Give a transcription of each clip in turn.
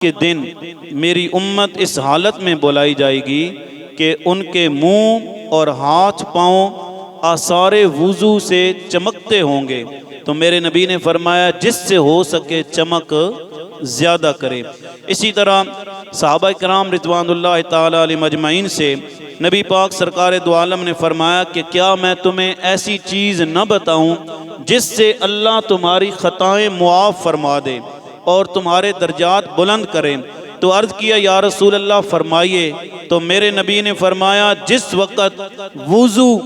کے دن میری امت اس حالت میں بلائی جائے گی کہ ان کے منہ اور ہاتھ پاؤں آثار وضو سے چمکتے ہوں گے۔ تو میرے نبی نے فرمایا جس سے ہو سکے چمک زیادہ کرے۔ اسی طرح صحابہ کرام رضوان اللہ تعالی علیہم اجمعین سے نبی پاک سرکار دو عالم نے فرمایا کہ کیا میں تمہیں ایسی چیز نہ بتاؤں جس سے اللہ تمہاری خطائیں معاف فرما دے اور تمہارے درجات بلند کریں؟ تو عرض کیا یا رسول اللہ فرمائیے۔ تو میرے نبی نے فرمایا جس وقت وضو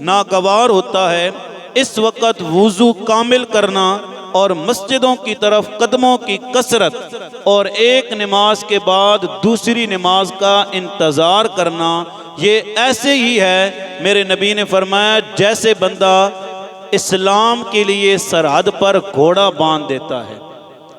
ناگوار ہوتا ہے اس وقت وضو کامل کرنا اور مسجدوں کی طرف قدموں کی کثرت اور ایک نماز کے بعد دوسری نماز کا انتظار کرنا، یہ ایسے ہی ہے میرے نبی نے فرمایا جیسے بندہ اسلام کے لیے سرحد پر گھوڑا باندھ دیتا ہے،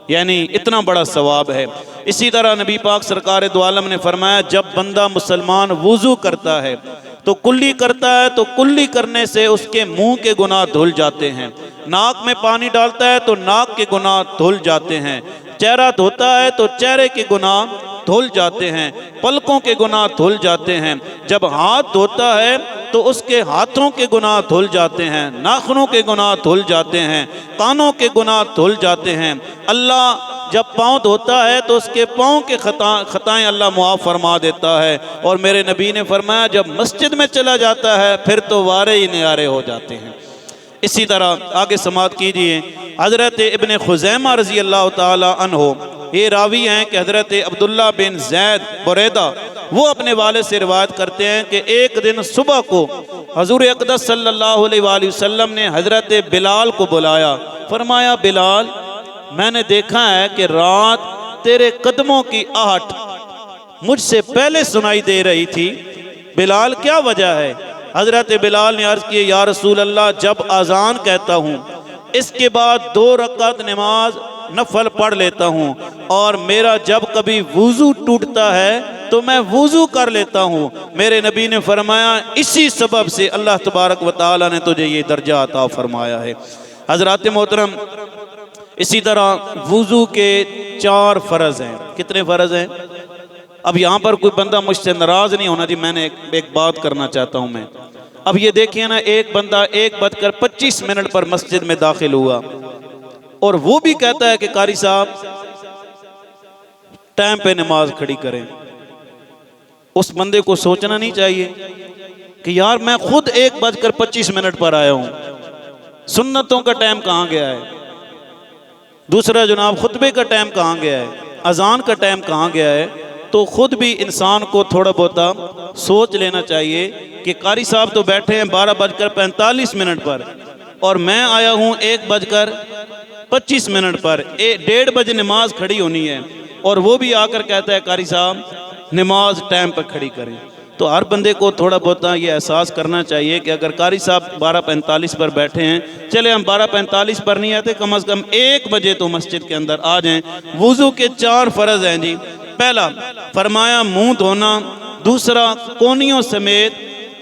یعنی اتنا بڑا ثواب ہے۔ اسی طرح نبی پاک سرکار دو عالم نے فرمایا جب بندہ مسلمان وضو کرتا ہے تو کلی کرتا ہے تو کلی کرنے سے اس کے منہ کے گناہ دھل جاتے ہیں، ناک میں پانی ڈالتا ہے تو ناک کے گناہ دھل جاتے ہیں، چہرہ دھوتا ہے تو چہرے کے گناہ دھل جاتے ہیں، پلکوں کے گناہ دھل جاتے ہیں، جب ہاتھ دھوتا ہے تو اس کے ہاتھوں کے گناہ دھل جاتے ہیں، ناخنوں کے گناہ دھل جاتے ہیں، کانوں کے گناہ دھل جاتے ہیں۔ اللہ جب پاؤں دھوتا ہے تو اس کے پاؤں کے خطائیں اللہ معاف فرما دیتا ہے، اور میرے نبی نے فرمایا جب مسجد میں چلا جاتا ہے پھر تو وارے ہی نیارے ہو جاتے ہیں۔ اسی طرح آگے سماعت کیجئے، حضرت ابن خزیمہ رضی اللہ تعالی عنہ یہ راوی ہیں کہ حضرت عبداللہ بن زید بریدہ وہ اپنے والد سے روایت کرتے ہیں کہ ایک دن صبح کو حضور اقدس صلی اللہ علیہ وآلہ وسلم نے حضرت بلال کو بلایا، فرمایا بلال میں نے دیکھا ہے کہ رات تیرے قدموں کی آہٹ مجھ سے پہلے سنائی دے رہی تھی، بلال کیا وجہ ہے؟ حضرت بلال نے عرض کی یا رسول اللہ جب اذان کہتا ہوں اس کے بعد 2 رکعت نماز نفل پڑھ لیتا ہوں، اور میرا جب کبھی وضو ٹوٹتا ہے تو میں وضو کر لیتا ہوں۔ میرے نبی نے فرمایا اسی سبب سے اللہ تبارک و تعالی نے تجھے یہ درجہ عطا فرمایا ہے۔ حضرات محترم اسی طرح وضو کے 4 فرض ہیں۔ کتنے فرض ہیں؟ اب یہاں پر کوئی بندہ مجھ سے ناراض نہیں ہونا جی، میں نے ایک بات کرنا چاہتا ہوں میں۔ اب یہ دیکھیں نا، ایک بندہ 1:25 پر مسجد میں داخل ہوا اور وہ بھی کہتا ہے کہ قاری صاحب ٹائم پہ نماز کھڑی کریں۔ اس بندے کو سوچنا نہیں چاہیے کہ یار میں خود 1:25 پر آیا ہوں، سنتوں کا ٹائم کہاں گیا ہے؟ دوسرا جناب خطبے کا ٹائم کہاں گیا ہے؟ اذان کا ٹائم کہاں گیا ہے؟ تو خود بھی انسان کو تھوڑا بہتا سوچ لینا چاہیے کہ قاری صاحب تو بیٹھے ہیں 12:45 پر اور میں آیا ہوں 1:25 پر، 1:30 بجے نماز کھڑی ہونی ہے، اور وہ بھی آ کر کہتا ہے قاری صاحب نماز ٹائم پر کھڑی کریں۔ تو ہر بندے کو تھوڑا بہت یہ احساس کرنا چاہیے کہ اگر قاری صاحب 12:45 پر بیٹھے ہیں، چلے ہم 12:45 پر نہیں آتے، کم از کم 1 بجے تو مسجد کے اندر آ جائیں۔ وضو کے 4 فرض ہیں جی۔ پہلا فرمایا منہ دھونا، دوسرا کونیوں سمیت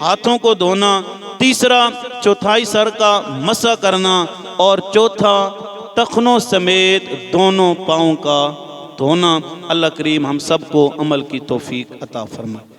ہاتھوں کو دھونا، تیسرا چوتھائی سر کا مسح کرنا، اور چوتھا ٹخنوں سمیت دونوں پاؤں کا دھونا۔ اللہ کریم ہم سب کو عمل کی توفیق عطا فرمائے۔